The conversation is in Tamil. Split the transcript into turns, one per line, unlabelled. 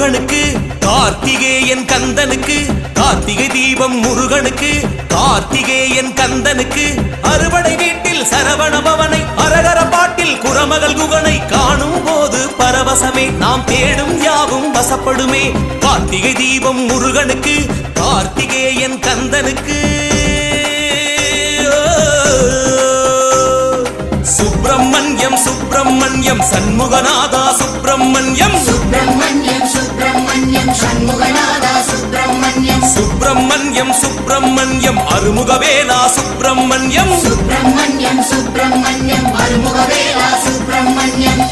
முருகனுக்கு, கார்த்திகேயன் கந்தனுக்கு, கார்த்திகை தீபம் முருகனுக்கு, கார்த்திகேயன் கந்தனுக்கு, அறுபடை வீட்டில் சரவண பவனை, அரகர பாட்டில் குரமகள் குகனை காணும் போது பரவசமே, நாம் தேடும் யாவும் வசப்படுமே. கார்த்திகை தீபம் முருகனுக்கு, கார்த்திகேயன் கந்தனுக்கு. சுப்பிரமணியம் சுப்பிரமணியம் சண்முகநாதா சுப்பிரமணியம்,
சுப்பிரமணியம் சுப்பிரமணியம் சண்முகநாதா சுப்பிரமணியம்,
சுப்பிரமணியம் சுப்பிரமணியம் அருமுகவேலா சுப்பிரமணியம்,
சுப்பிரமணியம் சுப்பிரமணியம் அருமுகவேலா சுப்பிரமணியம்.